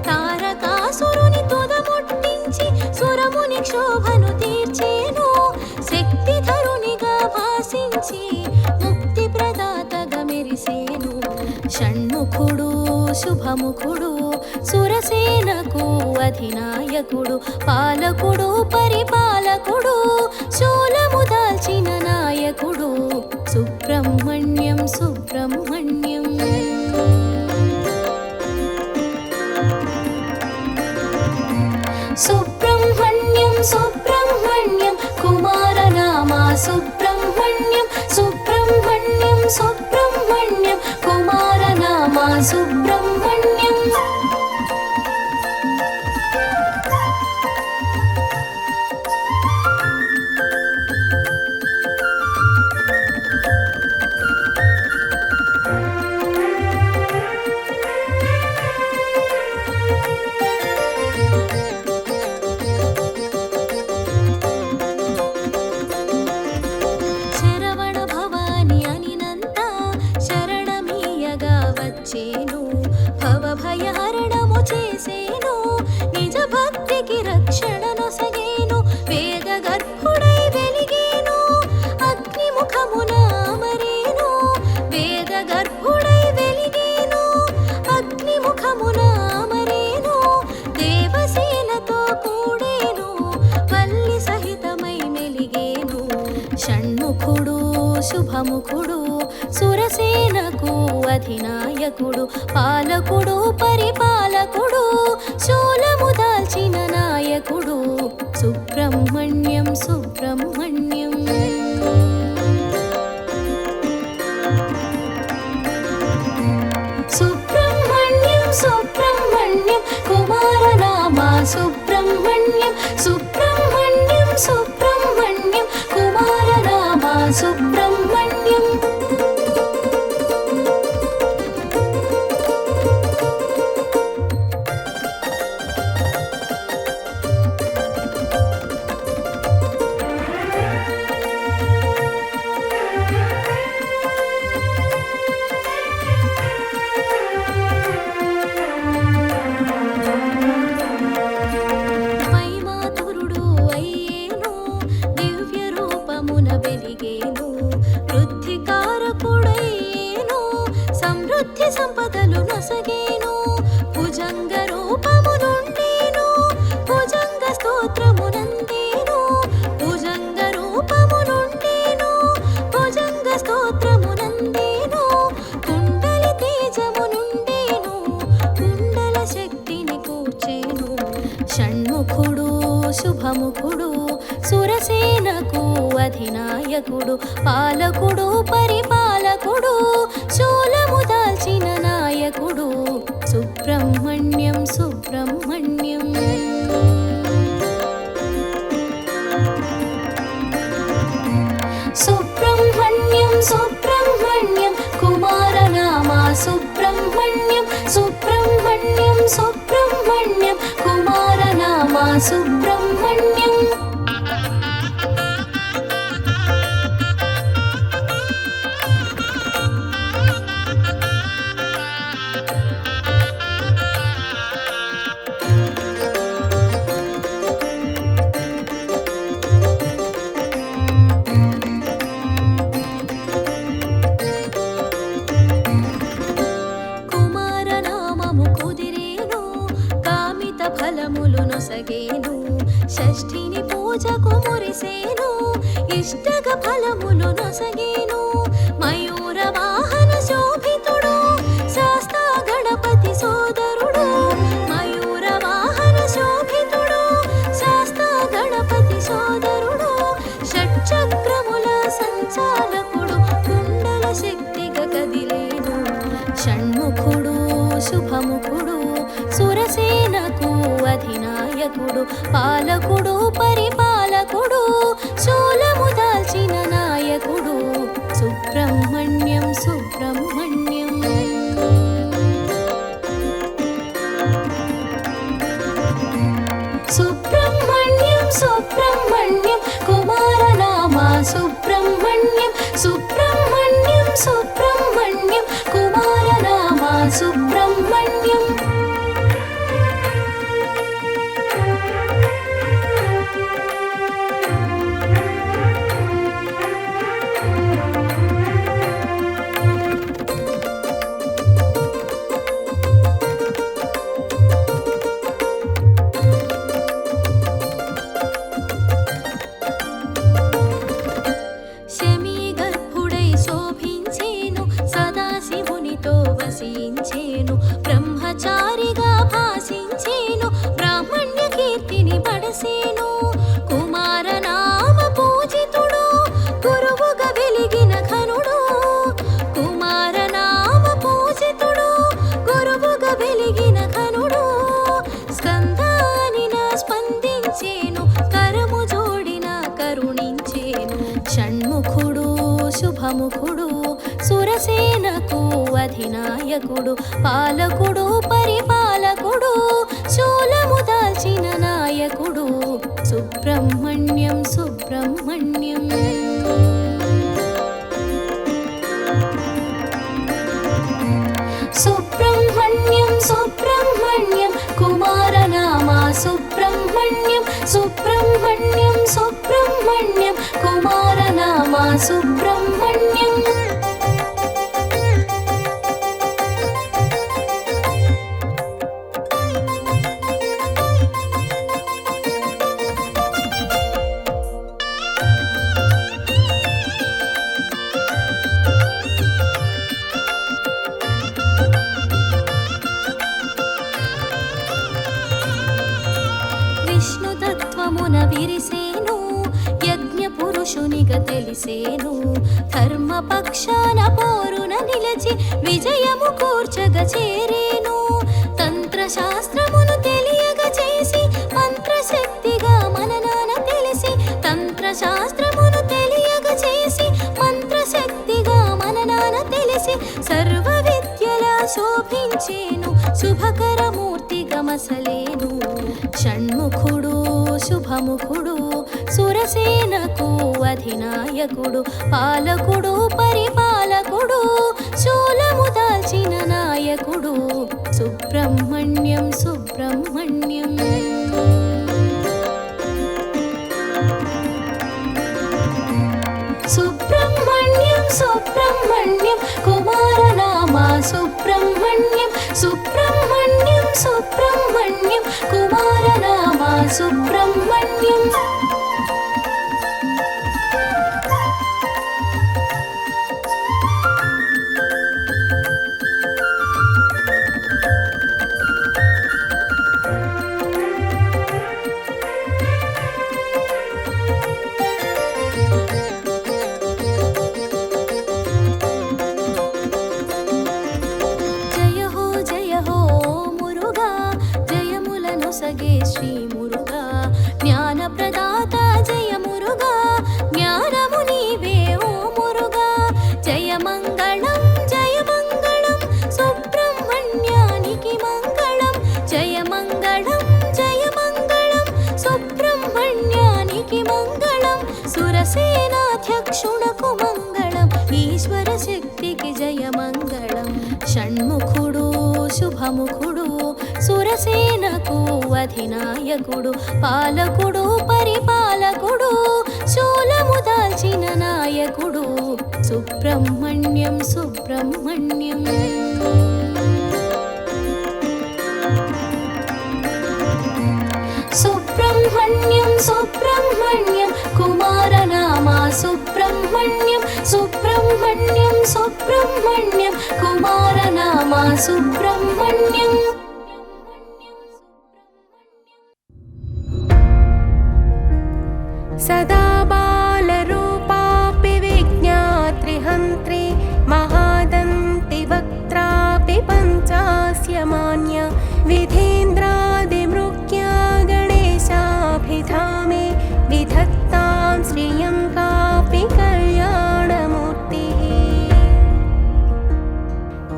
తారకాసురుని తుదముట్టించి సురముని క్షోభను తీర్చేను శక్తిధరునిగా భాసించి ముక్తి ప్రదాతగా మెరిసేను షణ్ముఖుడు శుభముఖుడు సురసేనకు అధినాయకుడు పాలకుడు పరిపాలకుడు శూలము దాల్చిన నాయకుడు సుబ్రహ్మణ్యం సుబ్రహ్మణ్యం సుబ్రహ్మణ్యం సుబ్రహ్మణ్యం కుమారనామ సుబ్రహ్మణ్యం సుబ్రహ్మణ్యం సుబ్రహ్మణ్యం కుమారనామ సుబ్రహ్మణ్యం శుభముఖుడు సురసేనకు అధినాయకుడు పాలకుడు పరిపాలకుడు శూలము దాల్చిన నాయకుడు సుబ్రహ్మణ్యం సుబ్రహ్మణ్యం. సుబ్రహ్మణ్యం సుబ్రహ్మణ్యం కుమారనామ సుబ్రహ్మణ్యం సుబ్రహ్మణ్యం సుబ్రహ్మణ్యం కుమారనామ సుబ్రహ్మణ్యం. సంపదలు నొసగేను భుజంగ రూపము నుండేను భుజంగ స్తోత్రమునందేను భుజంగ రూపము నుండేను భుజంగ స్తోత్రమునందేను కుండలి తేజము నుండేను కుండల శక్తిని కూర్చేను షణ్ముఖుడు శుభముఖుడు సురసేనకు అధినాయకుడు పాలకుడు పరిపాలకుడు శూలము దాల్చిన నాయకుడు సుబ్రహ్మణ్యం సుబ్రహ్మణ్యం. సుబ్రహ్మణ్యం సుబ్రహ్మణ్యం కుమారనామ సుబ్రహ్మణ్యం సుబ్రహ్మణ్యం సుబ్రహ్మణ్యం కుమారనామ సుబ్రహ్మణ్యం. ఫలములు నొసగేను షష్ఠిని పూజకు మురిసేను ఇష్టగ ఫలములు నొసగేను మయూర వాహన శోభితుడు శాస్తా గణపతి సోదరుడు మయూర వాహన శోభితుడు శాస్తా గణపతి సోదరుడు షట్చక్రముల సంచాలకుడు కుండల శక్తిగా కదిలేను షణ్ముఖుడు శుభముఖుడు సురసేనకు అధినాయకుడు పాలకుడు పరిపాలకుడు శూలము దాల్చిన నాయకుడు సుబ్రహ్మణ్యం సుబ్రహ్మణ్యం. సుబ్రహ్మణ్యం సుబ్రహ్మణ్యం కుమారనామ సుబ్రహ్మణ్యం సుబ్రహ్మణ్యం సుబ్రహ్మణ్యం కుమారనామ సుబ్రహ్మణ్యం. శుభముఖుడు సురసేనకు అధినాయకుడు పాలకుడు పరిపాలకుడు శూలము దాల్చిన నాయకుడు సుబ్రహ్మణ్యం సుబ్రహ్మణ్యం. సుబ్రహ్మణ్యం సుబ్రహ్మణ్యం కుమారనామా సుబ్రహ్మణ్యం సుబ్రహ్మణ్యం సుబ్రహ్మణ్యం కుమారనామా సుబ్రహ్మణ్యం. విష్ణుతత్వమున విరిసేను యజ్ఞ పురుషునిగా తెలిసేను ధర్మపక్షాన పోరున నిలచి విజయము కూర్చగా చేరేను తంత్రశాస్త్రమును తెలియగా చేసి మంత్రశక్తిగా మననాన తెలిసి తంత్రశాస్త్రమును తెలియగా చేసి మంత్రశక్తిగా మననాన తెలిసి సర్వ విద్యలా శోభించేను శుభకరమూర్తిగా మసలేను షణ్ముఖుడు శుభముఖుడు సురసేనకు అధినాయకుడు పాలకుడు పరిపాలకుడు శూలము దాల్చిన నాయకుడు సుబ్రహ్మణ్యం సుబ్రహ్మణ్యం. సుబ్రహ్మణ్యం సుబ్రహ్మణ్యం కుమారనామా సుబ్రహ్మణ్యం సుబ్రహ్మణ్యం సుబ్రహ్మణ్యం కుమారనామా సుబ్రహ్మణ్యం. సగే శ్రీ మురుగా జ్ఞాన ప్రదాత జయ మురుగా జ్ఞానము నీవే ఓ మురుగా జయ మంగళం సుబ్రహ్మణ్యానికి మంగళం జయ మంగళం సుబ్రహ్మణ్యానికి మంగళం సురసేనాధ్యక్షునకు మంగళం ఈశ్వర శక్తికి జయ మంగళం షణ్ముఖుడు శుభముఖుడు సురసేనకు అధినాయకుడు పాలకుడు పరిపాలకుడు శూలము దాల్చిన నాయకుడు సుబ్రహ్మణ్యం సుబ్రహ్మణ్యం. సుబ్రహ్మణ్యం సుబ్రహ్మణ్యం కుమారనామా సుబ్రహ్మణ్యం సుబ్రహ్మణ్యం సుబ్రహ్మణ్యం కుమారనామా సుబ్రహ్మణ్యం. సదా బాలరూపాపి విజ్ఞాత్రిహంత్రి మహాదంతి వక్త్రాపి పంచాస్య మాన్య విధేంద్రాదిమృగ్యా గణేశాభిధామే విధత్తాం శ్రియం కాపి కళ్యాణమూర్తిః.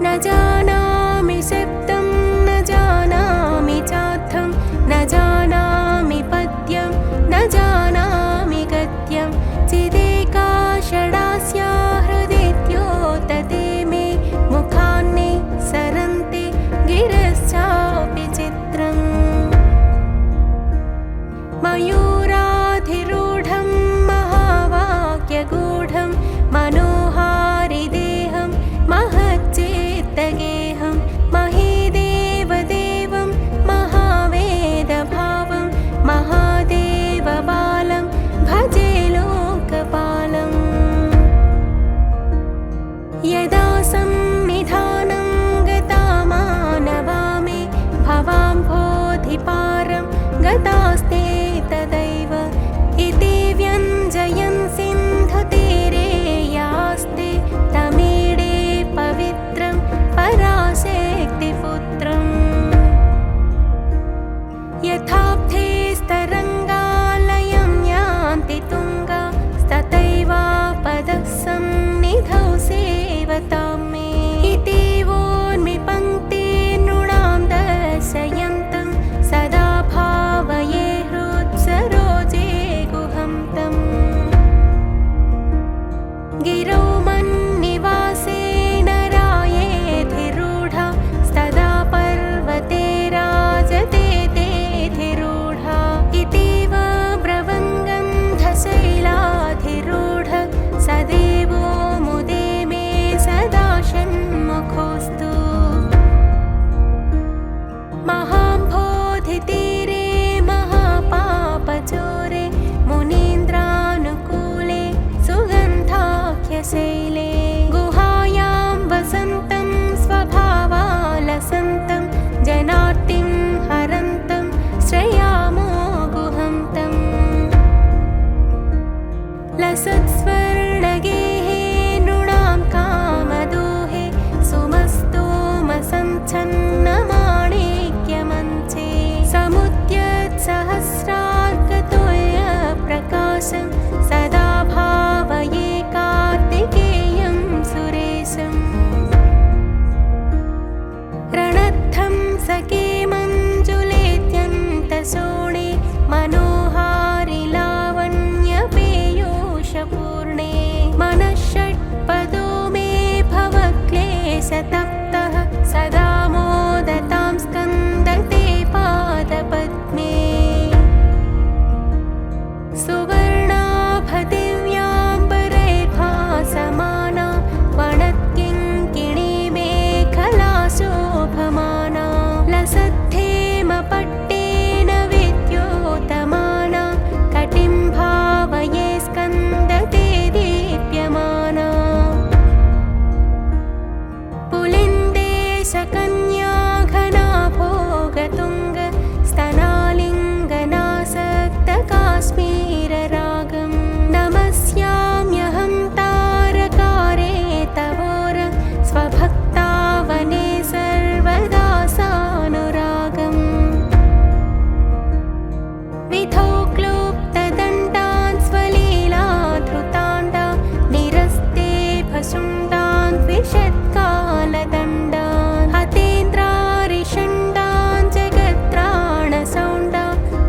న జానామి శబ్దం న జానామి చార్థం న జానామి పద్యం న జానామి గద్యం చిదేకా షడాస్యా హృదిత్యోతతే మే ముఖాన్ని సరంతి గిరశ్చాపి చిత్రం. మయూరాధిరూఢం మహావాక్యగూఢం మనోహారిదేహం మహచ్చేత్తగేహం మహీదేవదేవం మహావేదభావం మహాదేవబాలం భజే లోకపాలం. యదా సన్నిధానం గతామానవామి భవాంభోధిపారం గతాస్తే తదైవ ఇత్థ लसत्स्वर्णगेहे नृणां कामदोहे सुमस्तोमसञ्छन्नमाणिक्यमञ्चे समुद्यत्सहस्रार्कतुल्यप्रकाशं सदा भावये कार्तिकेयं सुरेशम् रणत्थं सखे मञ्जुलेत्यन्तशोणे मनोहारि लावण्यपेयूषपूर्णे मनःषट्पदो मे भवक्लेशतप्तः सदा मोदतां स्कन्दते पादपद्मे सुवर्णाभदिव्याम्बरैर्भासमाना वणत्किङ्किणी मेखला शोभमाना लसद्धेमपट्टेन विद्योतमाना कटिं भावये स्कन्दते दीप्यमाना पुलिन्देशकन्या घना भोगतुङ्ग स्तनालिङ्गनासक्तकाश्मीररागं नमस्याम्यहं तारकारे तवोर स्वभक्तावने सर्वदा सानुरागम् विधौ क्लुप्तदण्डान् स्वलीलाधृताण्डा निरस्ते भशुण्डान् द्विषत्कालदण्डान् हतेन्द्रारिषण्डान् जगत्त्राणसौण्डा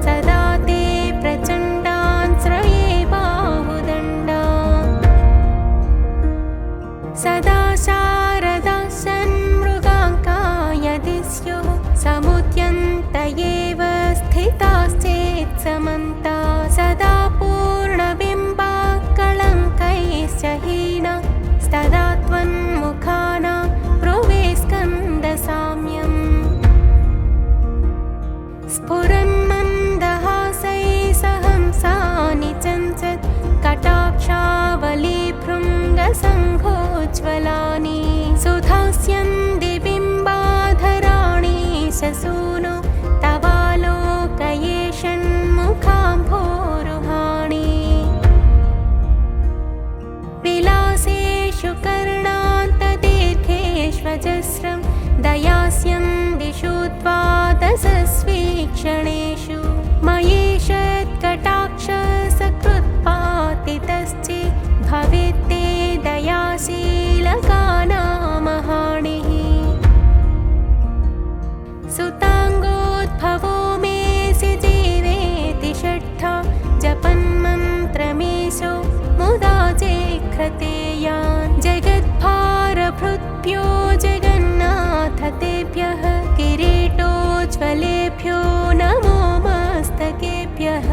सदा ते प्रचण्डान् श्रये बाहुदण्डान् सदा शारदा षण्मृगाङ्कायदि स्युः समुद्यन्त एव स्थिताश्चेत् समन्ता सदा पूर्णबिम्बाकलङ्कैश्च हीना स्तदा त्वन्मुखानां ब्रुवे स्कन्दसाम्यम् स्फुरन्मन्दहासैः सहंसानि चञ्चत् कटाक्षावलीभृङ्गसङ्घोज्ज्वलानि सुधास्यन्ति बिम्बाधराणि शसूनो तवालोकये षण्मुखाम्भोरुहाणि विलासेषु कर्णान्तदीर्घेष्वजस्रं दयास्यं दिशु द्वादशस्वीक्षणेषु मयेषत्कटाक्षसकृत्पातितश्चेत् भवेत्ते दयाशीलकानामहाणिः सुताङ्गोद्भवो मे जीवेति षट्था जपन्मन्त्रमेषो मुदा जेघ्रतेयान् जगद्भारभृद्भ्यो जगन्नाथ तेभ्यः किरीटोज्ज्वलेभ्यो नमो मस्तकेभ्यः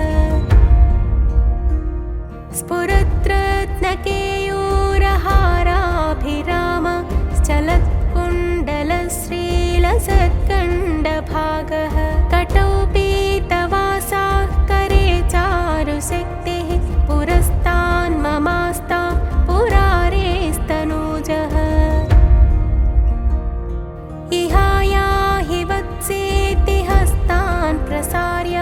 स्फुरद्रत्नकेयूरहाराभिराम चलत्कुण्डलश्रीलसत्कण्डभागः कटौ पीतवासाः करे चारुशक्तिः पुरस्तान्ममास्तां पुरारेस्तनूजः इहायाहि वत्सेति हस्तान् प्रसार्य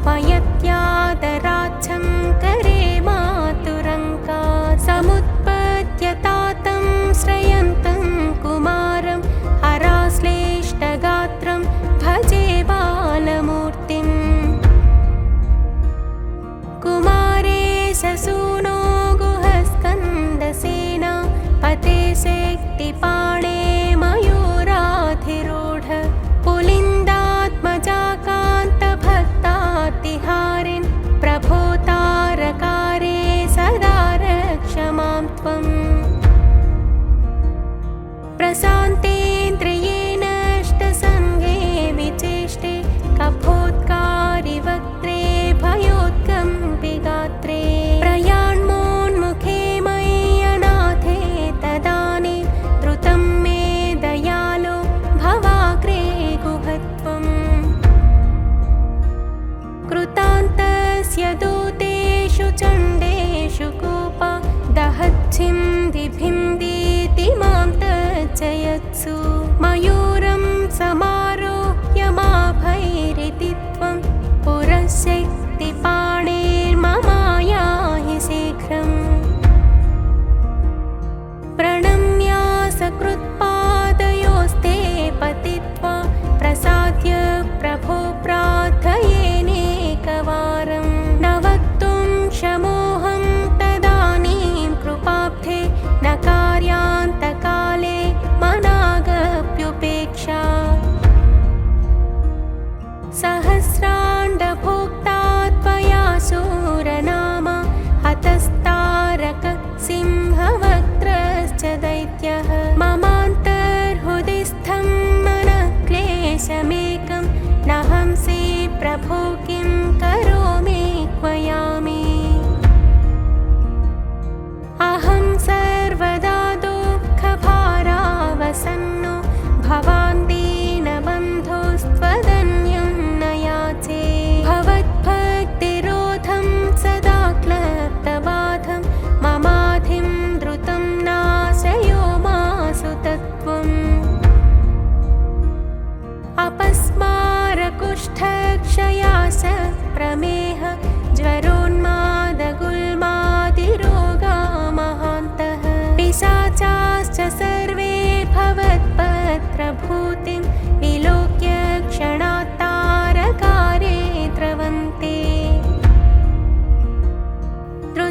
पयत्यादराच्छं करे मातुरङ्का समुत्पद्यतातं श्रयन्तं कुमारं हराश्लेष्टगात्रं भजे बालमूर्तिम् कुमारे शसूनो गुहस्कन्दसेना पते शक्तिपाणे मयूराधिरूढ पुलिन्दात्मजाकान्तभक्तातिहारिन् प्रभो तारकारे सदा रक्ष मां त्वम् प्रशान्तेन्द्रियेणाष्टसङ्गे विचेष्टे कफोत्कारि वक्त्रे भयोत्कम्पि गात्रे प्रयाण्मोन्मुखे मय्यनाथे तदानीं द्रुतं मे दयालो भवाग्रे गुहत्वम् कृतान्तस्य दूतेषु चण्डेषु कोपा दहच्छिन्दिभिन्दीति मां तज्जयत्सु मयूरं समारोह्य माभैरिति त्वं पुरशक्तिपाणेर्ममायाहि शीघ्रम्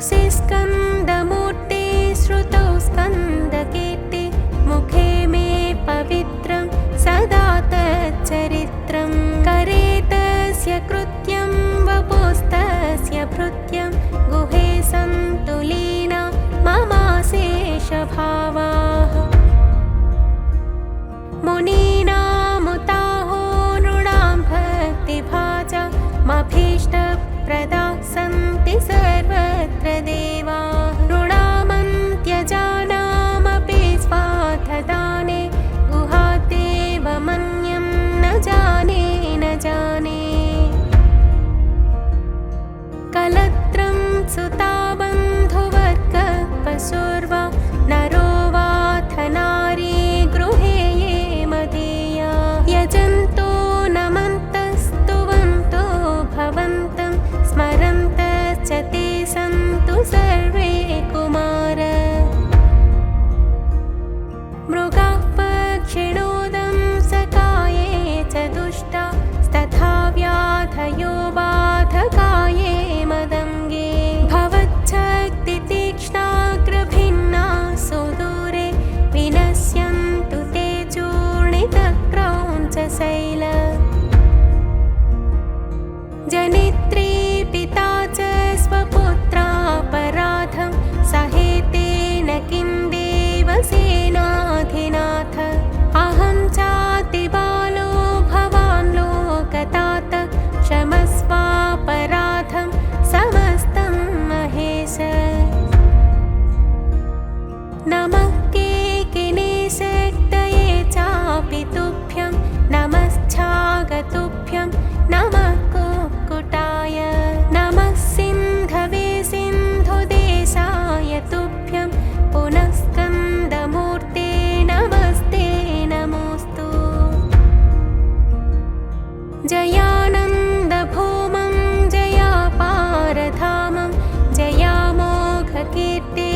शिरसि स्कन्दमूर्ते श्रुतौ स्कन्दकीर्ति मुखे मे पवित्रं सदा तच्चरित्रं करे तस्य कृत्यं वपुस्तस्य भृत्यं गुहे सन्तु लीना ममाशेषभावाः मुनीनामुताहो नृणां भक्तिभाजा मभीष्टप्रदा सन्ति सर्वत्र देवाः नृणामन्त्यजानामपि स्वार्थदाने गुहादेव मन्यं न जाने न जाने कलत्रं सुता बन्धुवर्गः पशुर्वा नरो वाथ नारी गृहे ये मदीया यजन्तो नमन्तस्तुवन्तो भवन्तं स्मरन्तश्च ते सन्तु सर्वे कुमार मृगाः पक्षिणोदं सकाये च दुष्टा तथा व्याधयो बाधकाये मदङ्गे भवच्छक्तितीक्ष्णाग्रभिन्ना सुदूरे विनश्यन्तु ते चूर्णितक्रौञ्चशैल जनित्री पिता च स्वपुत्रापराधं सहेतेन किं देवसेनाधिनाथ अहं चातिबालो भवान् लोकतात क्षमस्वापराधं समस्तं महेश नमः केकिनीशक्तये चापि तुभ्यं नमश्चागतुभ्यं नमः कुक्कुटाय नमः सिन्धवे सिन्धुदेशाय तुभ्यं पुनः स्कन्दमूर्ते नमस्ते नमोऽस्तु जयानन्दभूमं जयापारधामं जयामोघकीर्ति